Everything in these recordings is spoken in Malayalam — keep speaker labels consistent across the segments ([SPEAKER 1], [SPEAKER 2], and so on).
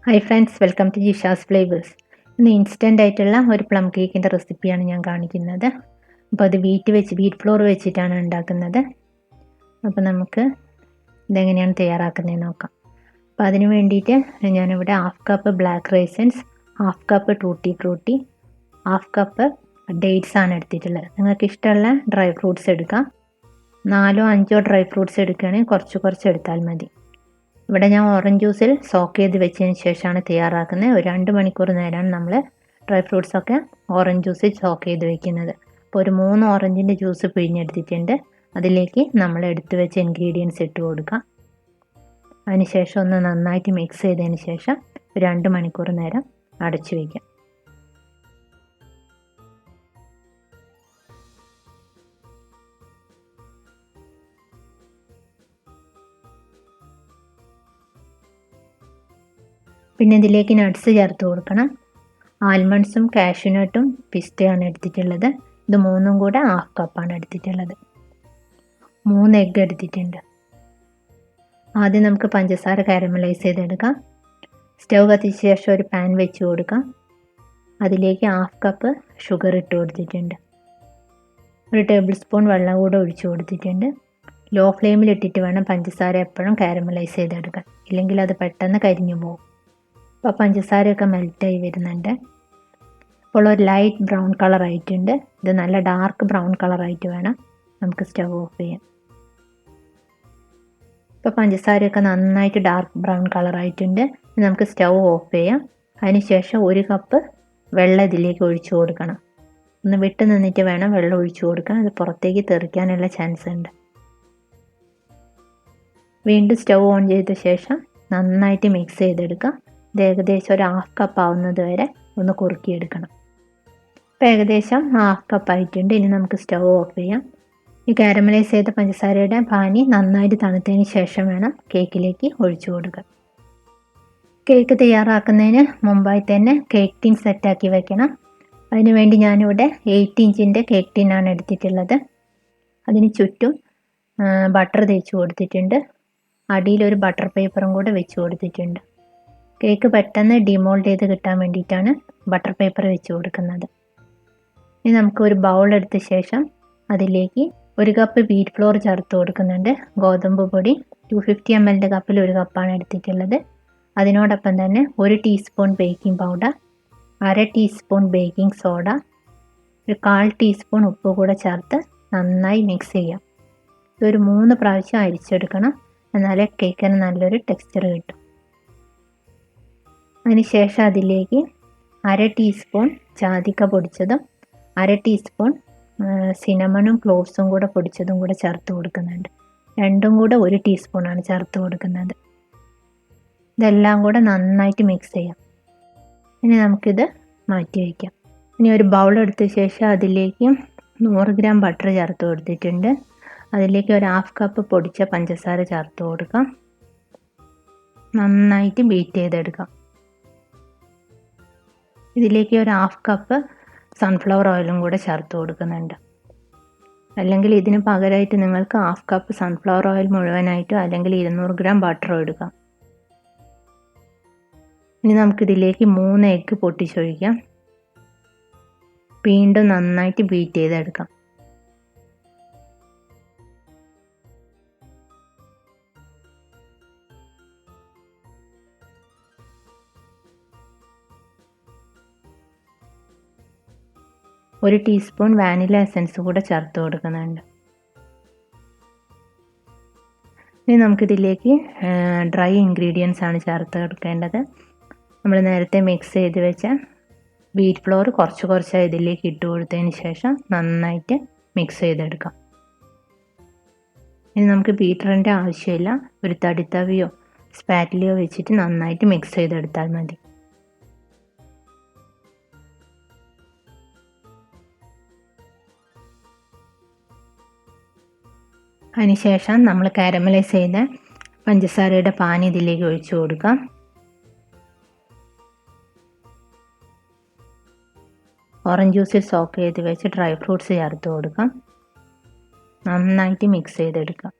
[SPEAKER 1] Hi friends, welcome to Jisha's flavours. ഇന്ന് ഇൻസ്റ്റൻ്റ് ആയിട്ടുള്ള ഒരു പ്ലം കേക്കിൻ്റെ റെസിപ്പിയാണ് ഞാൻ കാണിക്കുന്നത്. അപ്പോൾ അത് വീറ്റ് ഫ്ലോർ വെച്ചിട്ടാണ് ഉണ്ടാക്കുന്നത്. അപ്പോൾ നമുക്ക് ഇതെങ്ങനെയാണ് തയ്യാറാക്കുന്നതെന്ന് നോക്കാം. അപ്പോൾ അതിന് വേണ്ടിയിട്ട് ഞാനിവിടെ 1/2 cup black റൈസൻസ്, 1/2 cup tutti Frooti, 1/2 cup dates ആണ് എടുത്തിട്ടുള്ളത്. നിങ്ങൾക്ക് ഇഷ്ടമുള്ള ഡ്രൈ ഫ്രൂട്ട്സ് എടുക്കാം. 4 5 ഡ്രൈ ഫ്രൂട്ട്സ് എടുക്കുകയാണെങ്കിൽ കുറച്ച് എടുത്താൽ മതി. ഇവിടെ ഞാൻ ഓറഞ്ച് ജ്യൂസിൽ സോക്ക് ചെയ്ത് വെച്ചതിന് ശേഷമാണ് തയ്യാറാക്കുന്നത്. ഒരു 2 മണിക്കൂർ നേരമാണ് നമ്മൾ ഡ്രൈ ഫ്രൂട്ട്സൊക്കെ ഓറഞ്ച് ജ്യൂസിൽ സോക്ക് ചെയ്ത് വെക്കുന്നത്. അപ്പോൾ ഒരു 3 ഓറഞ്ചിൻ്റെ ജ്യൂസ് പിഴിഞ്ഞെടുത്തിട്ടുണ്ട്. അതിലേക്ക് നമ്മൾ എടുത്തു വെച്ച ഇൻഗ്രീഡിയൻസ് ഇട്ട് കൊടുക്കാം. അതിനുശേഷം ഒന്ന് നന്നായിട്ട് മിക്സ് ചെയ്തതിന് ശേഷം ഒരു 2 മണിക്കൂർ നേരം അടച്ചു വയ്ക്കാം. പിന്നെ ഇതിലേക്ക് നട്ട്സ് ചേർത്ത് കൊടുക്കണം. ആൽമണ്ട്സും കാഷ്യൂനട്ടും പിസ്തയാണ് എടുത്തിട്ടുള്ളത്. ഇത് മൂന്നും കൂടെ 1/2 കപ്പാണ് എടുത്തിട്ടുള്ളത്. 3 എഗ്ഗ് എടുത്തിട്ടുണ്ട്. ആദ്യം നമുക്ക് പഞ്ചസാര കാരമലൈസ് ചെയ്തെടുക്കാം. സ്റ്റവ് കത്തിച്ച ശേഷം ഒരു പാൻ വെച്ച് കൊടുക്കാം. അതിലേക്ക് 1/2 കപ്പ് ഷുഗർ ഇട്ട് കൊടുത്തിട്ടുണ്ട്. 1 ടേബിൾ സ്പൂൺ വെള്ളം കൂടെ ഒഴിച്ചു കൊടുത്തിട്ടുണ്ട്. ലോ ഫ്ലെയിമിൽ ഇട്ടിട്ട് വേണം പഞ്ചസാര എപ്പോഴും കാരമലൈസ് ചെയ്തെടുക്കാൻ, ഇല്ലെങ്കിൽ അത് പെട്ടെന്ന് കരിഞ്ഞു പോകും. അപ്പോൾ പഞ്ചസാരയൊക്കെ മെൽറ്റായി വരുന്നുണ്ട്. ഇപ്പോൾ ഒരു ലൈറ്റ് ബ്രൗൺ കളർ ആയിട്ടുണ്ട്. ഇത് നല്ല ഡാർക്ക് ബ്രൗൺ കളറായിട്ട് വേണം നമുക്ക് സ്റ്റവ് ഓഫ് ചെയ്യാൻ. ഇപ്പോൾ പഞ്ചസാരയൊക്കെ നന്നായിട്ട് ഡാർക്ക് ബ്രൗൺ കളറായിട്ടുണ്ട്. നമുക്ക് സ്റ്റവ് ഓഫ് ചെയ്യാം. അതിനുശേഷം 1 കപ്പ് വെള്ളം ഇതിലേക്ക് ഒഴിച്ചു കൊടുക്കണം. ഒന്ന് വിട്ട് നിന്നിട്ട് വേണം വെള്ളം ഒഴിച്ചു കൊടുക്കാൻ, അത് പുറത്തേക്ക് തെറിക്കാനുള്ള ചാൻസ് ഉണ്ട്. വീണ്ടും സ്റ്റവ് ഓൺ ചെയ്ത ശേഷം നന്നായിട്ട് മിക്സ് ചെയ്തെടുക്കാം. ഇത് ഏകദേശം ഒരു 1/2 കപ്പ് ആവുന്നത് വരെ ഒന്ന് കുറുക്കിയെടുക്കണം. ഇപ്പോൾ ഏകദേശം 1/2 കപ്പ് ആയിട്ടുണ്ട്. ഇനി നമുക്ക് സ്റ്റവ് ഓഫ് ചെയ്യാം. ഈ കാരമലൈസ് ചെയ്ത പഞ്ചസാരയുടെ പാനി നന്നായിട്ട് തണുത്തതിന് ശേഷം വേണം കേക്കിലേക്ക് ഒഴിച്ചു കൊടുക്കാൻ. കേക്ക് തയ്യാറാക്കുന്നതിന് മുമ്പായി തന്നെ കേക്ക് ടിൻ സെറ്റാക്കി വെക്കണം. അതിനുവേണ്ടി ഞാനിവിടെ 8 ഇഞ്ചിൻ്റെ കേക്ക് ടിന്നാണ് എടുത്തിട്ടുള്ളത്. അതിന് ചുറ്റും ബട്ടർ തേച്ച് കൊടുത്തിട്ടുണ്ട്. അടിയിലൊരു ബട്ടർ പേപ്പറും കൂടെ വെച്ച് കൊടുത്തിട്ടുണ്ട്. കേക്ക് പെട്ടെന്ന് ഡിമോൾഡ് ചെയ്ത് കിട്ടാൻ വേണ്ടിയിട്ടാണ് ബട്ടർ പേപ്പർ വെച്ച് കൊടുക്കുന്നത്. ഇനി നമുക്ക് ഒരു ബൗൾ എടുത്ത ശേഷം അതിലേക്ക് 1 കപ്പ് വീറ്റ് ഫ്ലോർ ചേർത്ത് കൊടുക്കുന്നുണ്ട്. ഗോതമ്പ് പൊടി 250 ml കപ്പിൽ 1 കപ്പാണ് എടുത്തിട്ടുള്ളത്. അതിനോടൊപ്പം തന്നെ 1 teaspoon baking powder, 1/2 teaspoon baking soda, ഒരു 1/4 ടീസ്പൂൺ ഉപ്പ് കൂടെ ചേർത്ത് നന്നായി മിക്സ് ചെയ്യാം. ഇതൊരു 3 പ്രാവശ്യം അരിച്ചെടുക്കണം, എന്നാലേ കേക്കിന് നല്ലൊരു ടെക്സ്ചർ കിട്ടും. അതിനുശേഷം അതിലേക്ക് 1/2 ടീസ്പൂൺ ജാതിക്ക പൊടിച്ചതും 1/2 ടീസ്പൂൺ സിനമണും ക്ലോവ്സും കൂടെ പൊടിച്ചതും കൂടെ ചേർത്ത് കൊടുക്കുന്നുണ്ട്. രണ്ടും കൂടെ 1 ടീസ്പൂണാണ് ചേർത്ത് കൊടുക്കുന്നത്. ഇതെല്ലാം കൂടെ നന്നായിട്ട് മിക്സ് ചെയ്യാം. ഇനി നമുക്കിത് മാറ്റി വയ്ക്കാം. ഇനി ഒരു ബൗൾ എടുത്ത ശേഷം അതിലേക്ക് 100 ഗ്രാം ബട്ടർ ചേർത്ത് കൊടുത്തിട്ടുണ്ട്. അതിലേക്ക് ഒരു 1/2 കപ്പ് പൊടിച്ച പഞ്ചസാര ചേർത്ത് കൊടുക്കാം. നന്നായിട്ട് ബീറ്റ് ചെയ്തെടുക്കാം. ഇതിലേക്ക് ഒരു 1/2 കപ്പ് സൺഫ്ലവർ ഓയിലും കൂടെ ചേർത്ത് കൊടുക്കുന്നുണ്ട്. അല്ലെങ്കിൽ ഇതിന് പകരമായിട്ട് നിങ്ങൾക്ക് 1/2 കപ്പ് സൺഫ്ലവർ ഓയിൽ മുഴുവനായിട്ടോ അല്ലെങ്കിൽ 200 ഗ്രാം ബട്ടറോ എടുക്കാം. ഇനി നമുക്കിതിലേക്ക് 3 എഗ്ഗ് പൊട്ടിച്ചൊഴിക്കാം. വീണ്ടും നന്നായിട്ട് ബീറ്റ് ചെയ്തെടുക്കാം. ഒരു ടീസ്പൂൺ വാനില എസൻസ് കൂടെ ചേർത്ത് കൊടുക്കുന്നുണ്ട്. ഇനി നമുക്കിതിലേക്ക് ഡ്രൈ ഇൻഗ്രീഡിയൻസ് ആണ് ചേർത്ത് കൊടുക്കേണ്ടത്. നമ്മൾ നേരത്തെ മിക്സ് ചെയ്ത് വെച്ച വീറ്റ് ഫ്ലോർ കുറച്ചായി ഇതിലേക്ക് ഇട്ട് കൊടുത്തതിന് ശേഷം നന്നായിട്ട് മിക്സ് ചെയ്തെടുക്കാം. ഇനി നമുക്ക് ബീറ്ററിൻ്റെ ആവശ്യമില്ല, ഒരു തടിത്തവിയോ സ്പാറ്റിലയോ വെച്ചിട്ട് നന്നായിട്ട് മിക്സ് ചെയ്തെടുത്താൽ മതി. അതിനുശേഷം നമ്മൾ കാരമലൈസ് ചെയ്ത പഞ്ചസാരയുടെ പാനി ഇതിലേക്ക് ഒഴിച്ചു കൊടുക്കാം. ഓറഞ്ച് ജ്യൂസിൽ സോക്ക് ചെയ്ത് വെച്ച് ഡ്രൈ ഫ്രൂട്ട്സ് ചേർത്ത് കൊടുക്കാം. നന്നായിട്ട് മിക്സ് ചെയ്തെടുക്കാം.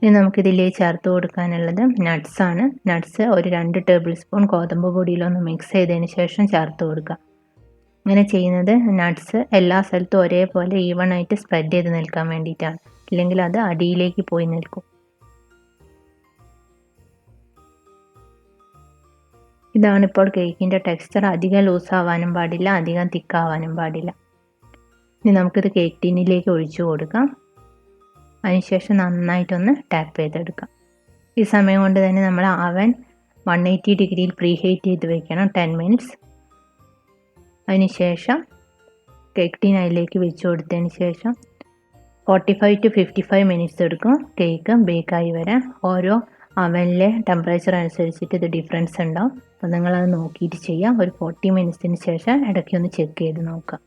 [SPEAKER 1] ഇനി നമുക്കിതിലേക്ക് ചേർത്ത് കൊടുക്കാനുള്ളത് നട്ട്സാണ്. നട്ട്സ് ഒരു 2 ടേബിൾ സ്പൂൺ ഗോതമ്പ് പൊടിയിലൊന്ന് മിക്സ് ചെയ്തതിന് ശേഷം ചേർത്ത് കൊടുക്കുക. ഇങ്ങനെ ചെയ്യുന്നത് നട്ട്സ് എല്ലാ സ്ഥലത്തും ഒരേപോലെ ഈവൺ ആയിട്ട് സ്പ്രെഡ് ചെയ്ത് നിൽക്കാൻ വേണ്ടിയിട്ടാണ്. ഇല്ലെങ്കിൽ അത് അടിയിലേക്ക് പോയി നിൽക്കും. ഇതാണിപ്പോൾ കേക്കിൻ്റെ ടെക്സ്ചർ. അധികം ലൂസ് ആവാനും പാടില്ല, അധികം തിക്കാവാനും പാടില്ല. ഇനി നമുക്കിത് കേക്ക് ടിന്നിലേക്ക് ഒഴിച്ചു കൊടുക്കാം. അതിനുശേഷം നന്നായിട്ടൊന്ന് ടാപ്പ് ചെയ്തെടുക്കാം. ഈ സമയം കൊണ്ട് തന്നെ നമ്മൾ അവൻ 180 ഡിഗ്രിയിൽ പ്രീ ഹീറ്റ് ചെയ്ത് വെക്കണം 10 മിനിറ്റ്സ്. അതിനുശേഷം കേക്ക് ടിൻ അതിലേക്ക് വെച്ച് കൊടുത്തതിന് ശേഷം 45 to 55 മിനിറ്റ്സ് എടുക്കും കേക്ക് ബേക്കായി വരാൻ. ഓരോ അവനിലെ ടെമ്പറേച്ചർ അനുസരിച്ചിട്ട് ഇത് ഡിഫറൻസ് ഉണ്ടാവും. അപ്പോൾ നിങ്ങളത് നോക്കിയിട്ട് ചെയ്യാം. ഒരു 40 മിനിറ്റ്സിന് ശേഷം ഇടയ്ക്ക് ഒന്ന് ചെക്ക് ചെയ്ത് നോക്കാം.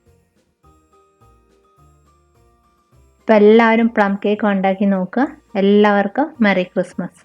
[SPEAKER 1] ഇപ്പോൾ എല്ലാവരും പ്ലം കേക്ക് ഉണ്ടാക്കി നോക്കുക. എല്ലാവർക്കും മെറി ക്രിസ്മസ്.